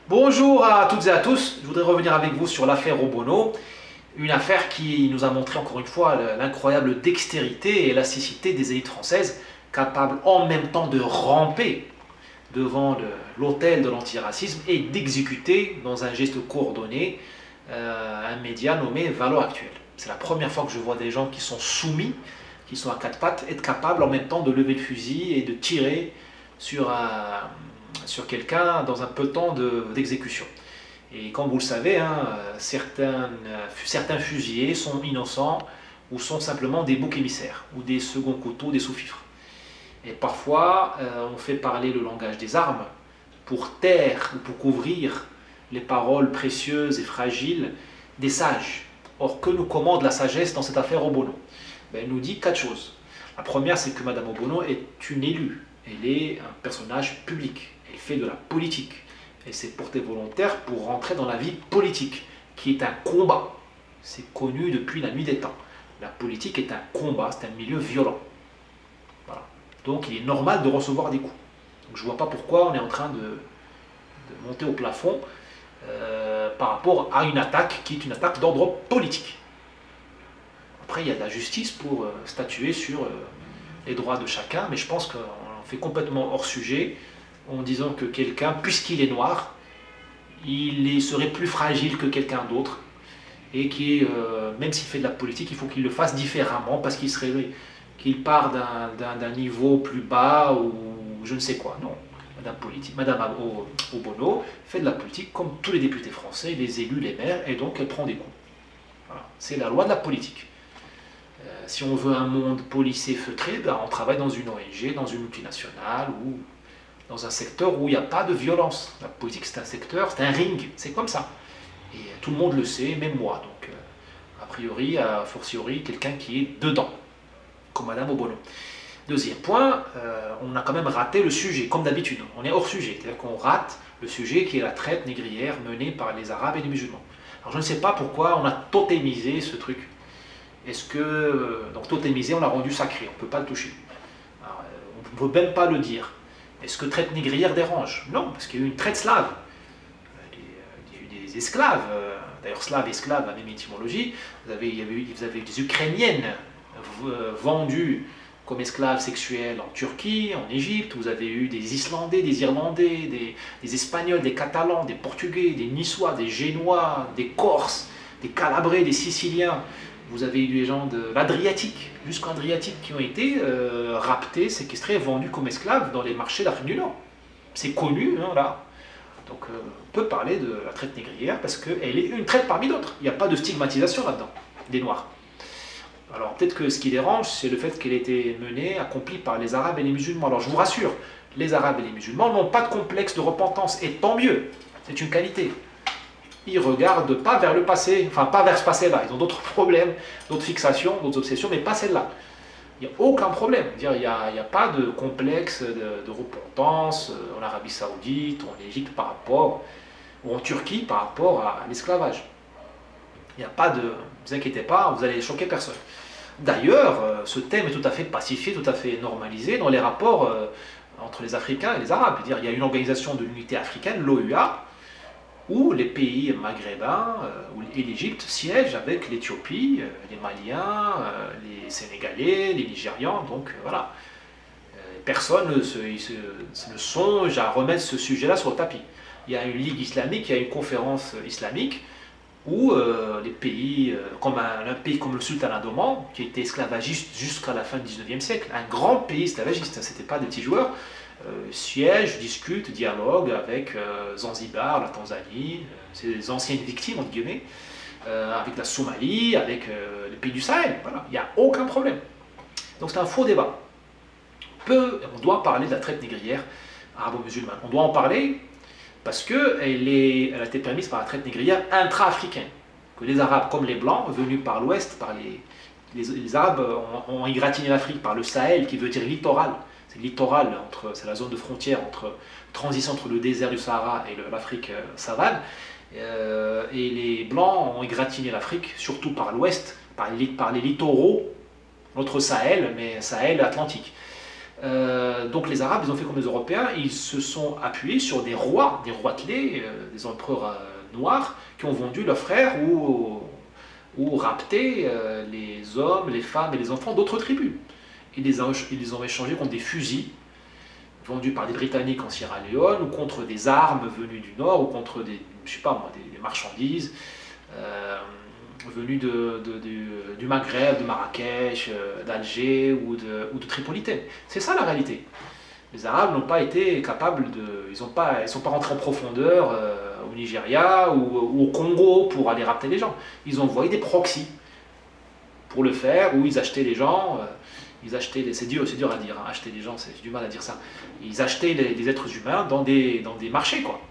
Bonjour à toutes et à tous, je voudrais revenir avec vous sur l'affaire Obono, une affaire qui nous a montré encore une fois l'incroyable dextérité et élasticité des élites françaises, capables en même temps de ramper devant l'autel de l'antiracisme et d'exécuter dans un geste coordonné un média nommé Valo Actuel. C'est la première fois que je vois des gens qui sont soumis, qui sont à quatre pattes, être capables en même temps de lever le fusil et de tirer sur quelqu'un dans un peu de temps d'exécution. Et comme vous le savez, hein, certains fusillés sont innocents ou sont simplement des boucs émissaires ou des seconds couteaux, des sous-fifres. Et parfois, on fait parler le langage des armes pour taire ou pour couvrir les paroles précieuses et fragiles des sages. Or, que nous commande la sagesse dans cette affaire Obono? Elle nous dit quatre choses. La première, c'est que Madame Obono est une élue. Elle est un personnage public. Elle fait de la politique. Elle s'est portée volontaire pour rentrer dans la vie politique, qui est un combat. C'est connu depuis la nuit des temps. La politique est un combat, c'est un milieu violent. Voilà. Donc il est normal de recevoir des coups. Donc, je ne vois pas pourquoi on est en train de monter au plafond par rapport à une attaque qui est une attaque d'ordre politique. Après, il y a de la justice pour statuer sur les droits de chacun, mais je pense qu'on fait complètement hors sujet en disant que quelqu'un, puisqu'il est noir, il serait plus fragile que quelqu'un d'autre et qui, même s'il fait de la politique, il faut qu'il le fasse différemment parce qu'il part d'un niveau plus bas ou je ne sais quoi. Non, Madame Obono fait de la politique comme tous les députés français, les élus, les maires, et donc elle prend des coups. Voilà. C'est la loi de la politique. Si on veut un monde policé feutré, ben on travaille dans une ONG, dans une multinationale ou dans un secteur où il n'y a pas de violence. La politique, c'est un secteur, c'est un ring, c'est comme ça. Et tout le monde le sait, même moi. Donc, a priori, a fortiori, quelqu'un qui est dedans, comme Madame Obono. Deuxième point, on a quand même raté le sujet, comme d'habitude. On est hors sujet, c'est-à-dire qu'on rate le sujet qui est la traite négrière menée par les Arabes et les musulmans. Alors je ne sais pas pourquoi on a totémisé ce truc. Est-ce que, donc totémisé, on l'a rendu sacré, on ne peut pas le toucher. Alors, on ne peut même pas le dire. Est-ce que traite négrière dérange? Non, parce qu'il y a eu une traite slave. Il y a eu des esclaves, d'ailleurs slave et esclave, la même étymologie. Vous avez des Ukrainiennes vendues comme esclaves sexuelles en Turquie, en Égypte. Vous avez eu des Islandais, des Irlandais, des Espagnols, des Catalans, des Portugais, des Niçois, des Génois, des Corses, des Calabrais, des Siciliens. Vous avez eu des gens de l'Adriatique, jusqu'en Adriatique, qui ont été raptés, séquestrés, vendus comme esclaves dans les marchés d'Afrique du Nord. C'est connu, hein, là. Donc on peut parler de la traite négrière parce qu'elle est une traite parmi d'autres. Il n'y a pas de stigmatisation là-dedans, des Noirs. Alors peut-être que ce qui dérange, c'est le fait qu'elle ait été menée, accomplie par les Arabes et les musulmans. Alors je vous rassure, les Arabes et les musulmans n'ont pas de complexe de repentance, et tant mieux, c'est une qualité. Ils ne regardent pas vers le passé, enfin pas vers ce passé-là, ils ont d'autres problèmes, d'autres fixations, d'autres obsessions, mais pas celle-là. Il n'y a aucun problème, il n'y a pas de complexe de repentance en Arabie Saoudite, en Égypte par rapport, ou en Turquie par rapport à l'esclavage. Il n'y a pas de... Ne vous inquiétez pas, vous allez choquer personne. D'ailleurs, ce thème est tout à fait pacifié, tout à fait normalisé dans les rapports entre les Africains et les Arabes. C'est-à-dire, il y a une organisation de l'unité africaine, l'OUA, où les pays maghrébins et l'Égypte siègent avec l'Éthiopie, les Maliens, les Sénégalais, les Nigérians. Donc voilà, personne ne songe à remettre ce sujet-là sur le tapis. Il y a une ligue islamique, il y a une conférence islamique où les pays, comme un pays comme le Sultanat d'Oman, qui était esclavagiste jusqu'à la fin du 19e siècle, un grand pays esclavagiste, ce n'était pas des petits joueurs, siègent, discutent, dialoguent avec Zanzibar, la Tanzanie, ces anciennes victimes, entre guillemets, avec la Somalie, avec les pays du Sahel. Voilà, il n'y a aucun problème. Donc c'est un faux débat. On doit parler de la traite négrière arabo-musulmane. On doit en parler parce qu'elle a été permise par la traite négrière intra-africaine. Que les Arabes, comme les Blancs, venus par l'Ouest, les Arabes ont égratigné l'Afrique par le Sahel, qui veut dire littoral. C'est le littoral, c'est la zone de frontière entre transition entre le désert du Sahara et l'Afrique savane. Et les Blancs ont égratigné l'Afrique, surtout par l'Ouest, par les littoraux, notre Sahel, mais Sahel atlantique. Donc les Arabes, ils ont fait comme les Européens, ils se sont appuyés sur des roitelets, des empereurs noirs, qui ont vendu leurs frères ou rapté les hommes, les femmes et les enfants d'autres tribus. Ils les ont échangés contre des fusils vendus par des Britanniques en Sierra Leone, ou contre des armes venues du Nord, ou contre je sais pas moi, des marchandises venues du Maghreb, de Marrakech, d'Alger ou de Tripolitaine. C'est ça la réalité. Les Arabes n'ont pas été capables ils sont pas rentrés en profondeur au Nigeria ou au Congo pour aller rapter les gens. Ils ont envoyé des proxys pour le faire, où ils achetaient les gens, c'est dur à dire, hein, acheter les gens, j'ai du mal à dire ça. Ils achetaient les êtres humains dans des marchés, quoi.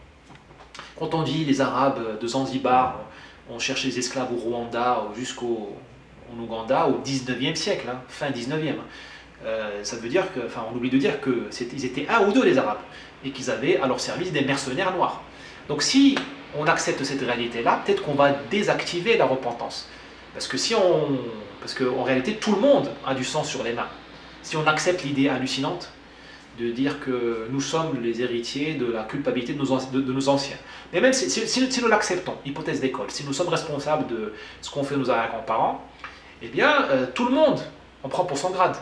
Quand on dit les Arabes de Zanzibar ont cherché les esclaves au Rwanda jusqu'au Ouganda au 19e siècle, hein, fin 19e. Ça veut dire on oublie de dire qu'ils étaient un ou deux les Arabes, et qu'ils avaient à leur service des mercenaires noirs. Donc si on accepte cette réalité-là, peut-être qu'on va désactiver la repentance. Parce qu'en réalité, tout le monde a du sang sur les mains. Si on accepte l'idée hallucinante de dire que nous sommes les héritiers de la culpabilité de nos anciens. Mais même si nous l'acceptons, hypothèse d'école, si nous sommes responsables de ce qu'ont fait nos arrière-grands-parents, eh bien, tout le monde en prend pour son grade.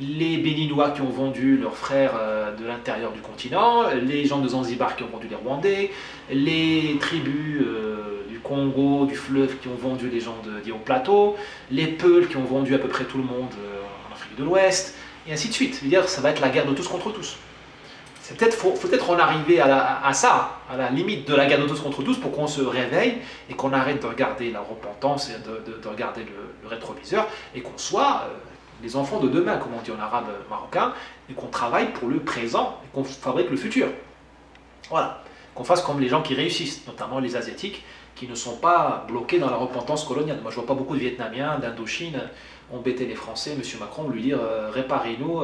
Les Béninois qui ont vendu leurs frères de l'intérieur du continent, les gens de Zanzibar qui ont vendu les Rwandais, les tribus du Congo, du fleuve qui ont vendu les gens du Haut-Plateau, les Peuls qui ont vendu à peu près tout le monde en Afrique de l'Ouest, et ainsi de suite. C'est-à-dire ça va être la guerre de tous contre tous. Faut peut-être en arriver à ça, à la limite de la guerre de tous contre tous, pour qu'on se réveille et qu'on arrête de regarder la repentance et de regarder le rétroviseur, et qu'on soit les enfants de demain, comme on dit en arabe marocain, et qu'on travaille pour le présent et qu'on fabrique le futur. Voilà. Qu'on fasse comme les gens qui réussissent, notamment les Asiatiques, qui ne sont pas bloqués dans la repentance coloniale. Moi, je vois pas beaucoup de Vietnamiens, d'Indochine, embêter les Français, M. Macron, lui dire réparez-nous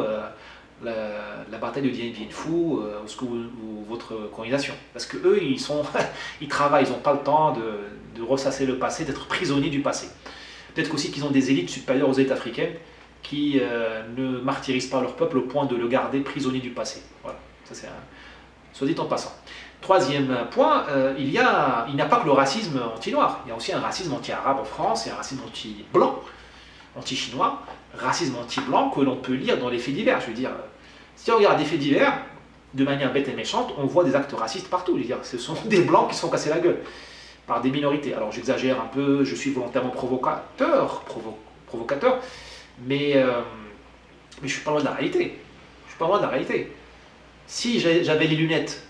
la bataille de Dien Bien Phu ou votre colonisation. Parce qu'eux, ils travaillent, ils n'ont pas le temps de ressasser le passé, d'être prisonniers du passé. Peut-être aussi qu'ils ont des élites supérieures aux élites africaines qui ne martyrisent pas leur peuple au point de le garder prisonnier du passé. Voilà, ça c'est soit dit en passant. Troisième point, il n'y a pas que le racisme anti-noir, il y a aussi un racisme anti-arabe en France, et un racisme anti-blanc, anti-chinois, racisme anti-blanc que l'on peut lire dans les faits divers. Je veux dire, si on regarde des faits divers, de manière bête et méchante, on voit des actes racistes partout. Je veux dire, ce sont des blancs qui se font casser la gueule par des minorités. Alors j'exagère un peu, je suis volontairement provocateur, mais je ne suis pas loin de la réalité. Je suis pas loin de la réalité. Si j'avais les lunettes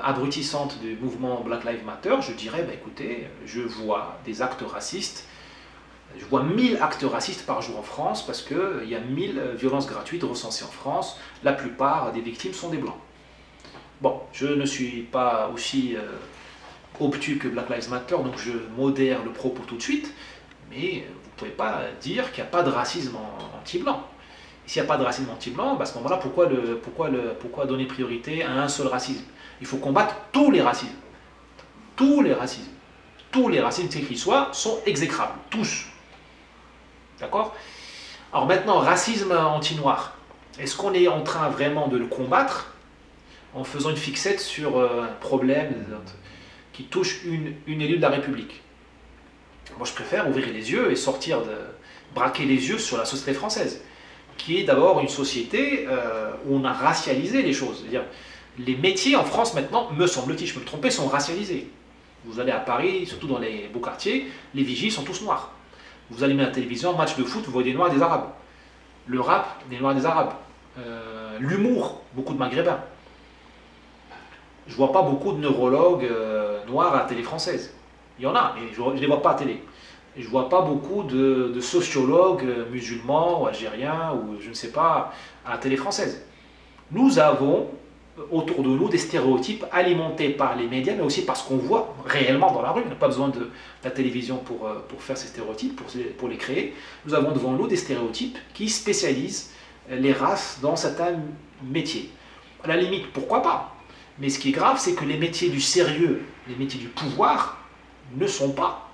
abrutissantes du mouvement Black Lives Matter, je dirais, bah, écoutez, je vois des actes racistes, je vois 1000 actes racistes par jour en France, parce qu'il y a 1000 violences gratuites recensées en France, la plupart des victimes sont des blancs. Bon, je ne suis pas aussi obtus que Black Lives Matter, donc je modère le propos tout de suite, mais vous ne pouvez pas dire qu'il n'y a pas de racisme anti-blanc. S'il n'y a pas de racisme anti-blanc, bah à ce moment-là, pourquoi donner priorité à un seul racisme? Il faut combattre tous les racismes. Tous les racismes. Tous les racismes, quels qu'ils soient, sont exécrables. Tous. D'accord? Alors maintenant, racisme anti-noir. Est-ce qu'on est en train vraiment de le combattre en faisant une fixette sur un problème qui touche une élue de la République? Moi, je préfère ouvrir les yeux et braquer les yeux sur la société française, qui est d'abord une société où on a racialisé les choses. C'est-à-dire, les métiers en France maintenant, me semble-t-il, je peux me tromper, sont racialisés. Vous allez à Paris, surtout dans les beaux quartiers, les vigiles sont tous noirs. Vous allumez la télévision, match de foot, vous voyez des noirs et des arabes. Le rap, des noirs et des arabes. L'humour, beaucoup de maghrébins. Je ne vois pas beaucoup de neurologues noirs à la télé française. Il y en a, mais je ne les vois pas à la télé. Et je ne vois pas beaucoup de sociologues musulmans ou algériens ou je ne sais pas à la télé française. Nous avons autour de nous des stéréotypes alimentés par les médias, mais aussi par ce qu'on voit réellement dans la rue. On n'a pas besoin de la télévision pour faire ces stéréotypes, pour les créer. Nous avons devant nous des stéréotypes qui spécialisent les races dans certains métiers. À la limite, pourquoi pas? Mais ce qui est grave, c'est que les métiers du sérieux, les métiers du pouvoir, ne sont pas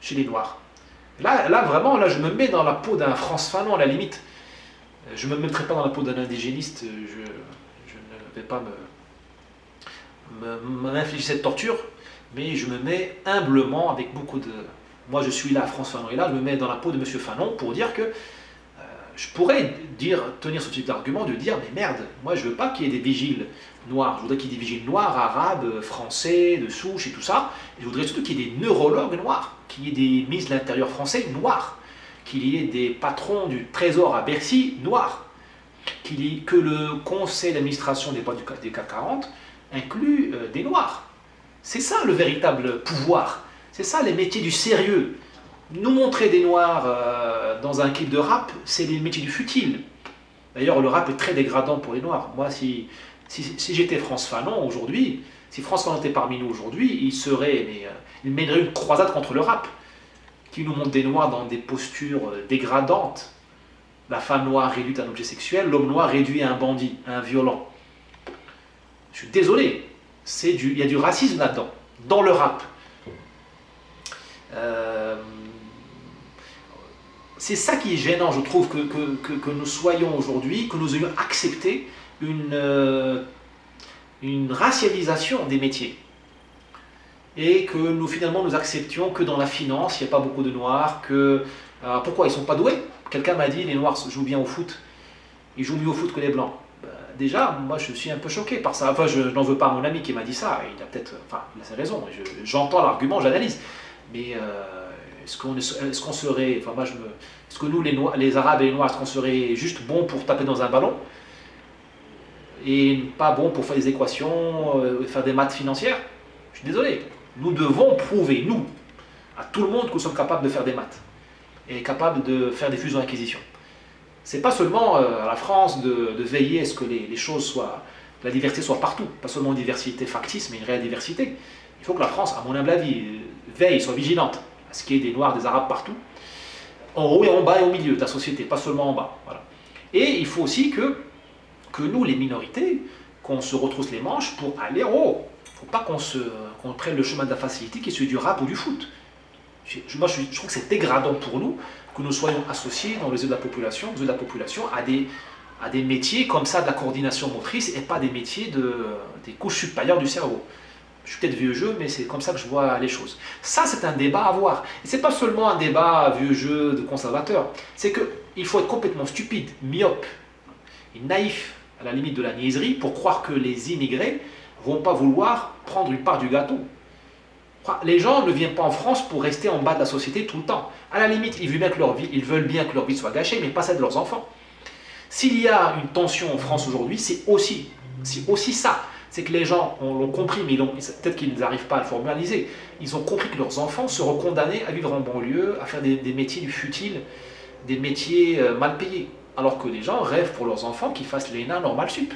chez les Noirs. Là vraiment, là, je me mets dans la peau d'un Frantz Fanon, à la limite. Je ne me mettrai pas dans la peau d'un indigéniste, je ne vais pas m'infliger cette torture, mais je me mets humblement avec beaucoup de... Moi je suis là, François Fanon est là, je me mets dans la peau de M. Fanon pour dire que je pourrais tenir ce type d'argument, de dire, mais merde, moi je veux pas qu'il y ait des vigiles noirs, je voudrais qu'il y ait des vigiles noirs, arabes, français, de souche et tout ça, et je voudrais surtout qu'il y ait des neurologues noirs, qu'il y ait des ministres de l'Intérieur français noirs, qu'il y ait des patrons du Trésor à Bercy noirs, que le conseil d'administration des boîtes des CAC 40 inclut des noirs. C'est ça le véritable pouvoir, c'est ça les métiers du sérieux. Nous montrer des noirs dans un clip de rap, c'est les métiers du futile. D'ailleurs, le rap est très dégradant pour les noirs. Moi, si j'étais France Fanon aujourd'hui, si France Fanon était parmi nous aujourd'hui, il mènerait une croisade contre le rap, qui nous montre des noirs dans des postures dégradantes. La femme noire réduite à un objet sexuel, l'homme noir réduit à un bandit, à un violent. Je suis désolé, il y a du racisme là-dedans, dans le rap. C'est ça qui est gênant, je trouve, que nous soyons aujourd'hui, que nous ayons accepté une racialisation des métiers. Et que nous, finalement, nous acceptions que dans la finance, il n'y a pas beaucoup de noirs, pourquoi ils ne sont pas doués? Quelqu'un m'a dit, les noirs jouent bien au foot, ils jouent mieux au foot que les blancs. Déjà, moi, je suis un peu choqué par ça. Enfin, je n'en veux pas à mon ami qui m'a dit ça, il a peut-être, enfin, il a ses raisons, j'entends l'argument, j'analyse. Mais est-ce qu'on serait, enfin moi est-ce que nous les Arabes et les Noirs, est-ce qu'on serait juste bons pour taper dans un ballon et pas bons pour faire des équations, faire des maths financières? Je suis désolé. Nous devons prouver, nous, à tout le monde que nous sommes capables de faire des maths et capables de faire des fusions-acquisitions. C'est pas seulement à la France de veiller à ce que les choses soient, que la diversité soit partout, pas seulement une diversité factice, mais une réelle diversité. Il faut que la France, à mon humble avis, veille, soit vigilante à ce qu'il y ait des Noirs, des Arabes partout, en haut et en bas et au milieu de la société, pas seulement en bas. Voilà. Et il faut aussi que nous, les minorités, qu'on se retrousse les manches pour aller en haut. Il ne faut pas qu'on prenne le chemin de la facilité qui est celui du rap ou du foot. Moi, je trouve que c'est dégradant pour nous que nous soyons associés dans les yeux de la population, à des métiers comme ça de la coordination motrice et pas des métiers des couches supérieures du cerveau. Je suis peut-être vieux jeu, mais c'est comme ça que je vois les choses. Ça, c'est un débat à avoir. Et ce n'est pas seulement un débat vieux jeu de conservateurs. C'est qu'il faut être complètement stupide, myope et naïf, à la limite de la niaiserie, pour croire que les immigrés ne vont pas vouloir prendre une part du gâteau. Les gens ne viennent pas en France pour rester en bas de la société tout le temps. À la limite, ils veulent bien que leur vie soit gâchée, mais pas celle de leurs enfants. S'il y a une tension en France aujourd'hui, c'est aussi ça. C'est que les gens l'ont compris, mais peut-être qu'ils n'arrivent pas à le formaliser. Ils ont compris que leurs enfants seront condamnés à vivre en banlieue, à faire des métiers du futile, des métiers mal payés. Alors que les gens rêvent pour leurs enfants qu'ils fassent l'ENA Normal Sup.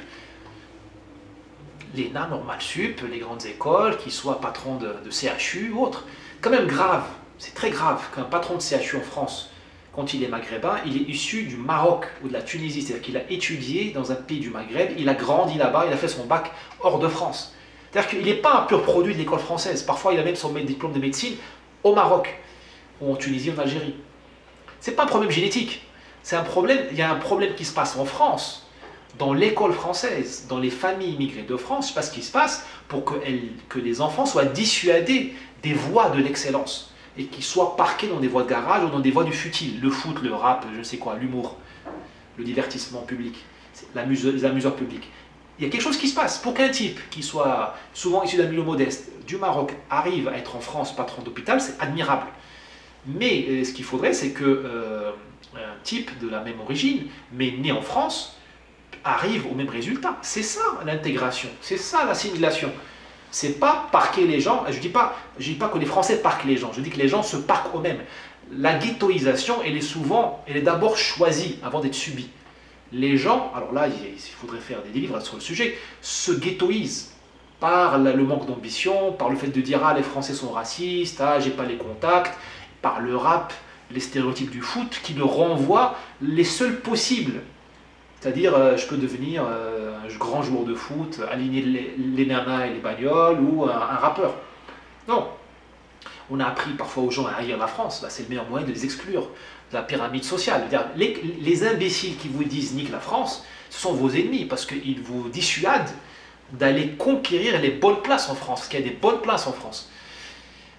L'ENA Normal Sup, les grandes écoles, qu'ils soient patrons de CHU ou autres. Quand même grave, c'est très grave qu'un patron de CHU en France, quand il est maghrébin, il est issu du Maroc ou de la Tunisie, c'est-à-dire qu'il a étudié dans un pays du Maghreb, il a grandi là-bas, il a fait son bac hors de France. C'est-à-dire qu'il n'est pas un pur produit de l'école française, parfois il a même son diplôme de médecine au Maroc, ou en Tunisie, en Algérie. Ce n'est pas un problème génétique, il y a un problème qui se passe en France, dans l'école française, dans les familles immigrées de France, je ne sais pas ce qui se passe, pour que les enfants soient dissuadés des voies de l'excellence. Et qu'ils soient parqués dans des voies de garage ou dans des voies du futile, le foot, le rap, je ne sais quoi, l'humour, le divertissement public, les amuseurs publics. Il y a quelque chose qui se passe. Pour qu'un type qui soit souvent issu d'un milieu modeste, du Maroc, arrive à être en France patron d'hôpital, c'est admirable. Mais ce qu'il faudrait, c'est qu'un type de la même origine, mais né en France, arrive au même résultat. C'est ça l'intégration, c'est ça l'assimilation. C'est pas parquer les gens, je dis pas que les Français parquent les gens, je dis que les gens se parquent eux-mêmes. La ghettoisation, elle est d'abord choisie avant d'être subie. Les gens, alors là, il faudrait faire des livres sur le sujet, se ghettoisent par le manque d'ambition, par le fait de dire « Ah, les Français sont racistes, ah, j'ai pas les contacts », par le rap, les stéréotypes du foot qui leur renvoient les seuls possibles. C'est-à-dire, je peux devenir un grand joueur de foot, aligner les nanas et les bagnoles, ou un rappeur. Non. On a appris parfois aux gens à haïr la France, bah, c'est le meilleur moyen de les exclure de la pyramide sociale. Les imbéciles qui vous disent nique la France, ce sont vos ennemis parce qu'ils vous dissuadent d'aller conquérir les bonnes places en France, parce qu'il y a des bonnes places en France.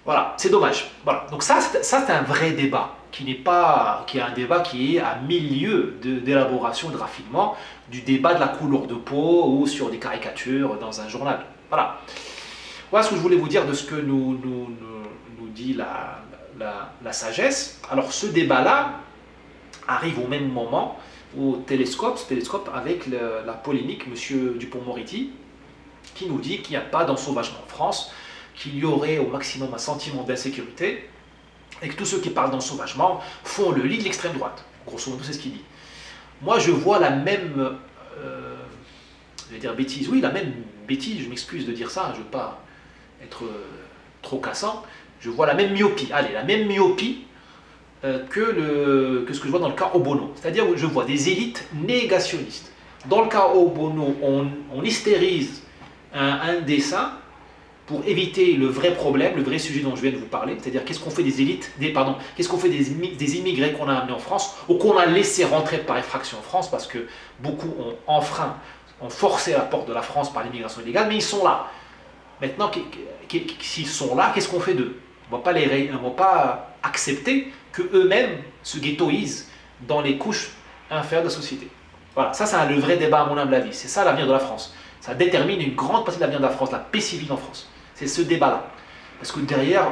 Voilà, c'est dommage. Voilà. Donc ça c'est un vrai débat, qui est un débat qui est à milieu d'élaboration, de raffinement, du débat de la couleur de peau ou sur des caricatures dans un journal. Voilà. Voilà ce que je voulais vous dire de ce que nous dit la sagesse. Alors ce débat-là arrive au même moment au télescope avec la polémique M. Dupond-Moretti, qui nous dit qu'il n'y a pas d'ensauvagement en France, qu'il y aurait au maximum un sentiment d'insécurité, et que tous ceux qui parlent d'ensauvagement font le lit de l'extrême droite. Grosso modo, c'est ce qu'il dit. Moi, je vois la même, je vais dire bêtise, oui, la même bêtise, je m'excuse de dire ça, je ne veux pas être trop cassant, je vois la même myopie, allez, la même myopie que ce que je vois dans le cas Obono. C'est-à-dire que je vois des élites négationnistes. Dans le cas Obono, on hystérise un dessin pour éviter le vrai problème, le vrai sujet dont je viens de vous parler, c'est-à-dire qu'est-ce qu'on fait des élites, qu'est-ce qu'on fait des immigrés qu'on a amenés en France, ou qu'on a laissé rentrer par effraction en France, parce que beaucoup ont forcé la porte de la France par l'immigration illégale, mais ils sont là. Maintenant, s'ils sont là, qu'est-ce qu'on fait d'eux? On ne va pas accepter qu'eux-mêmes se ghettoisent dans les couches inférieures de la société. Voilà, ça c'est le vrai débat à mon humble avis, c'est ça l'avenir de la France. Ça détermine une grande partie de l'avenir de la France, la paix civile en France. C'est ce débat-là. Parce que derrière,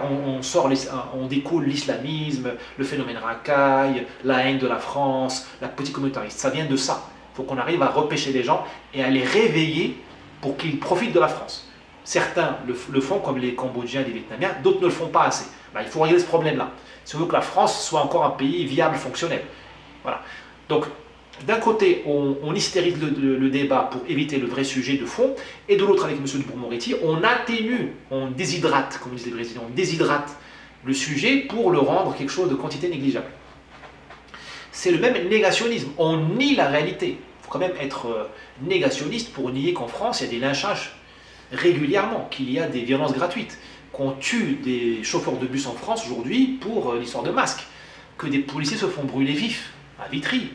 on découle l'islamisme, le phénomène racaille, la haine de la France, la politique communautariste. Ça vient de ça. Il faut qu'on arrive à repêcher les gens et à les réveiller pour qu'ils profitent de la France. Certains le font, comme les Cambodgiens et les Vietnamiens, d'autres ne le font pas assez. Ben, il faut régler ce problème-là. Si on veut que la France soit encore un pays viable, fonctionnel. Voilà. Donc, d'un côté, on hystérise le débat pour éviter le vrai sujet de fond, et de l'autre, avec M. Dupond-Moretti, on atténue, on déshydrate, comme disent les Brésiliens, on déshydrate le sujet pour le rendre quelque chose de quantité négligeable. C'est le même négationnisme, on nie la réalité. Il faut quand même être négationniste pour nier qu'en France, il y a des lynchages régulièrement, qu'il y a des violences gratuites, qu'on tue des chauffeurs de bus en France aujourd'hui pour l'histoire de masques, que des policiers se font brûler vifs à Vitry,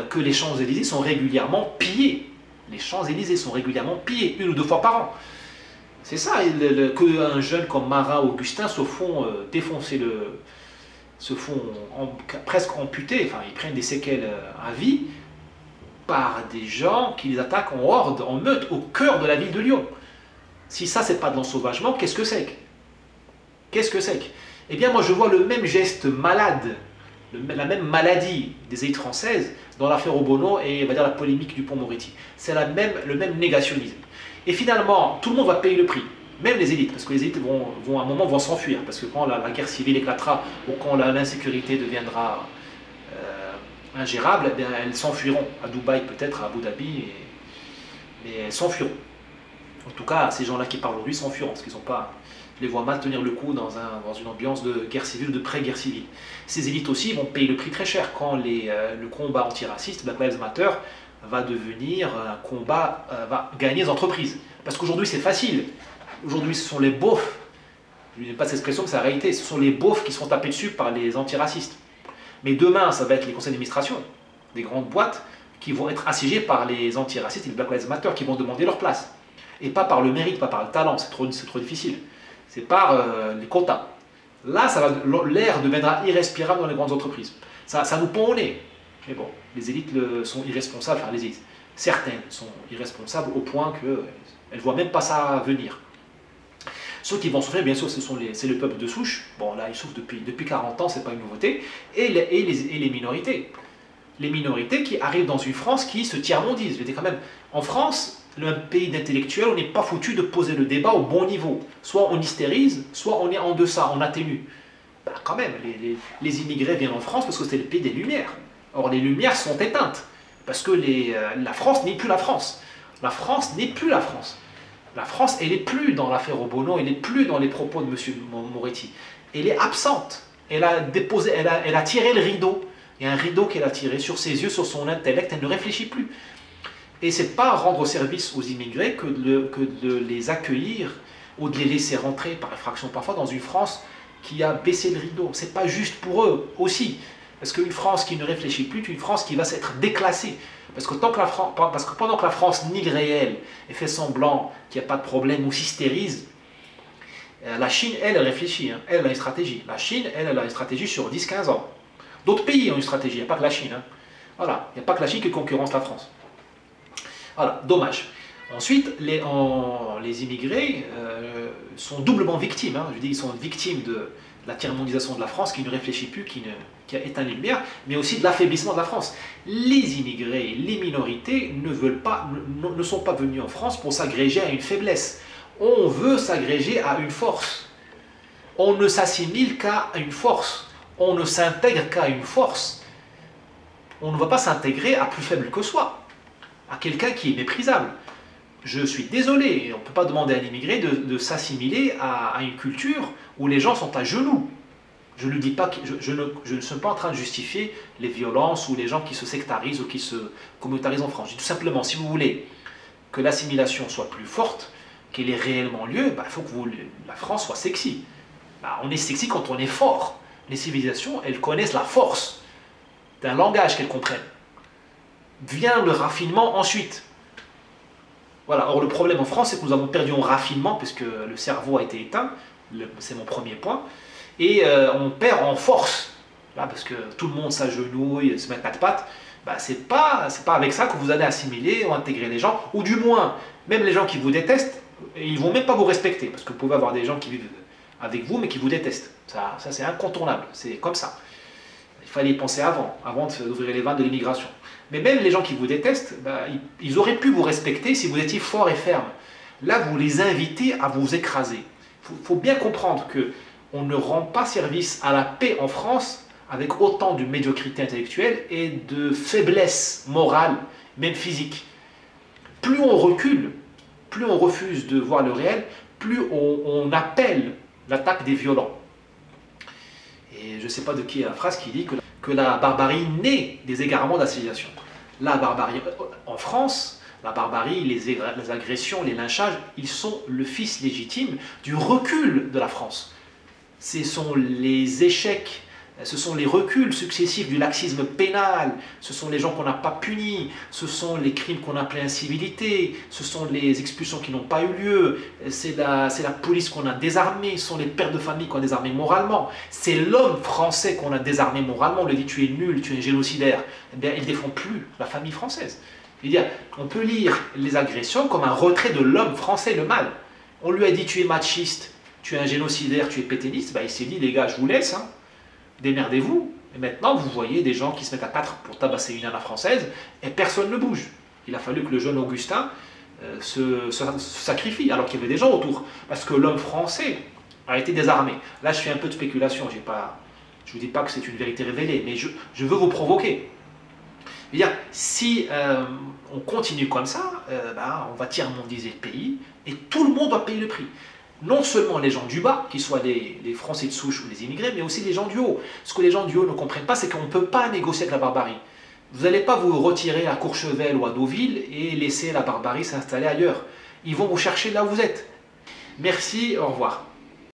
que les Champs-Élysées sont régulièrement pillés. Les Champs-Élysées sont régulièrement pillés, 1 ou 2 fois par an. C'est ça, qu'un jeune comme Marat ou Augustin se font défoncer, se font presque amputer, enfin ils prennent des séquelles à vie, par des gens qui les attaquent en horde, en meute, au cœur de la ville de Lyon. Si ça, c'est pas de l'ensauvagement, qu'est-ce que c'est que? Qu'est-ce que c'est que? Eh bien, moi, je vois le même geste malade, la même maladie des élites françaises dans l'affaire Obono et on va dire, la polémique du Dupond-Moretti. C'est le même négationnisme. Et finalement, tout le monde va payer le prix, même les élites, parce que les élites à un moment vont s'enfuir, parce que quand la guerre civile éclatera ou quand l'insécurité deviendra ingérable, eh bien, elles s'enfuiront à Dubaï, peut-être à Abu Dhabi, mais elles s'enfuiront. En tout cas, ces gens-là qui parlent aujourd'hui s'enfuiront, parce qu'ils n'ont pas... Je les vois mal tenir le coup dans une ambiance de guerre civile, de pré-guerre civile. Ces élites aussi vont payer le prix très cher quand le combat antiraciste, Black Lives Matter, va devenir un combat, va gagner les entreprises. Parce qu'aujourd'hui, c'est facile. Aujourd'hui, ce sont les beaufs, je n'aime pas cette expression, mais c'est la réalité, ce sont les beaufs qui sont tapés dessus par les antiracistes. Mais demain, ça va être les conseils d'administration des grandes boîtes qui vont être assiégés par les antiracistes et les Black Lives Matter qui vont demander leur place. Et pas par le mérite, pas par le talent, c'est trop difficile. C'est par les quotas. Là, l'air deviendra irrespirable dans les grandes entreprises. Ça nous pend au nez. Mais bon, les élites sont irresponsables, enfin les élites, certaines sont irresponsables au point qu'elles ne voient même pas ça venir. Ceux qui vont souffrir, bien sûr, c'est le peuple de souche. Bon, là, ils souffrent depuis 40 ans, c'est pas une nouveauté. Et les minorités. Les minorités qui arrivent dans une France qui se tiers-mondise. Quand même, en France, un pays d'intellectuels, on n'est pas foutu de poser le débat au bon niveau. Soit on hystérise, soit on est en deçà, on atténue. Ben, quand même, les immigrés viennent en France parce que c'est le pays des Lumières. Or, les Lumières sont éteintes. Parce que la France n'est plus la France. La France n'est plus la France. La France, elle n'est plus dans l'affaire Obono, elle n'est plus dans les propos de M. Moretti. Elle est absente. Elle a tiré le rideau. Il y a un rideau qu'elle a tiré sur ses yeux, sur son intellect, elle ne réfléchit plus. Et ce n'est pas rendre service aux immigrés que de les accueillir ou de les laisser rentrer par effraction parfois dans une France qui a baissé le rideau. C'est pas juste pour eux aussi. Parce qu'une France qui ne réfléchit plus est une France qui va s'être déclassée. Parce que pendant que la France nie le réel et fait semblant qu'il n'y a pas de problème ou s'hystérise, la Chine, elle réfléchit, hein. Elle a une stratégie. La Chine, elle a une stratégie sur 10-15 ans. D'autres pays ont une stratégie, il n'y a pas que la Chine, hein. Voilà, il n'y a pas que la Chine qui concurrence la France. Voilà, dommage. Ensuite, les immigrés sont doublement victimes, hein. Je dis, ils sont victimes de la tiers-mondisation de la France qui ne réfléchit plus, qui a éteint les lumières, mais aussi de l'affaiblissement de la France. Les immigrés, les minorités ne sont pas venus en France pour s'agréger à une faiblesse. On veut s'agréger à une force. On ne s'assimile qu'à une force. On ne s'intègre qu'à une force. On ne va pas s'intégrer à plus faible que soi, à quelqu'un qui est méprisable. Je suis désolé, on ne peut pas demander à un immigré de s'assimiler à une culture où les gens sont à genoux. Je ne dis pas que je ne suis pas en train de justifier les violences ou les gens qui se sectarisent ou qui se communautarisent en France. Je dis tout simplement, si vous voulez que l'assimilation soit plus forte, qu'elle ait réellement lieu, il faut que la France soit sexy. On est sexy quand on est fort. Les civilisations, elles connaissent la force d'un langage qu'elles comprennent. Vient le raffinement ensuite. Voilà. Or, le problème en France, c'est que nous avons perdu en raffinement, puisque le cerveau a été éteint, c'est mon premier point, et on perd en force, là, parce que tout le monde s'agenouille, se met à quatre pattes. C'est pas avec ça que vous allez assimiler ou intégrer les gens, ou du moins, même les gens qui vous détestent, ils ne vont même pas vous respecter, parce que vous pouvez avoir des gens qui vivent avec vous, mais qui vous détestent. Ça c'est incontournable, c'est comme ça. Il fallait y penser avant d'ouvrir les vannes de l'immigration. Mais même les gens qui vous détestent, ils auraient pu vous respecter si vous étiez fort et ferme. Là, vous les invitez à vous écraser. Il faut bien comprendre qu'on ne rend pas service à la paix en France avec autant de médiocrité intellectuelle et de faiblesse morale, même physique. Plus on recule, plus on refuse de voir le réel, plus on appelle l'attaque des violents. Et je ne sais pas de qui est la phrase qui dit que la barbarie naît des égarements de la civilisation. La barbarie en France, la barbarie, les agressions, les lynchages, ils sont le fils légitime du recul de la France. Ce sont les échecs, ce sont les reculs successifs du laxisme pénal, ce sont les gens qu'on n'a pas punis, ce sont les crimes qu'on appelait incivilités, ce sont les expulsions qui n'ont pas eu lieu, c'est la police qu'on a désarmée, ce sont les pères de famille qu'on a désarmés moralement, c'est l'homme français qu'on a désarmé moralement, on lui dit tu es nul, tu es un génocidaire, eh bien il ne défend plus la famille française. On peut lire les agressions comme un retrait de l'homme français, le mal. On lui a dit tu es machiste, tu es un génocidaire, tu es pétainiste, il s'est dit les gars je vous laisse, hein. Démerdez-vous. Et maintenant, vous voyez des gens qui se mettent à quatre pour tabasser une nana française et personne ne bouge. Il a fallu que le jeune Augustin se sacrifie, alors qu'il y avait des gens autour. Parce que l'homme français a été désarmé. Là, je fais un peu de spéculation. Je ne vous dis pas que c'est une vérité révélée, mais je veux vous provoquer. Si on continue comme ça, on va tiers-mondiser le pays et tout le monde va payer le prix. Non seulement les gens du bas, qu'ils soient les Français de souche ou les immigrés, mais aussi les gens du haut. Ce que les gens du haut ne comprennent pas, c'est qu'on ne peut pas négocier avec la barbarie. Vous n'allez pas vous retirer à Courchevel ou à Deauville et laisser la barbarie s'installer ailleurs. Ils vont vous chercher là où vous êtes. Merci, au revoir.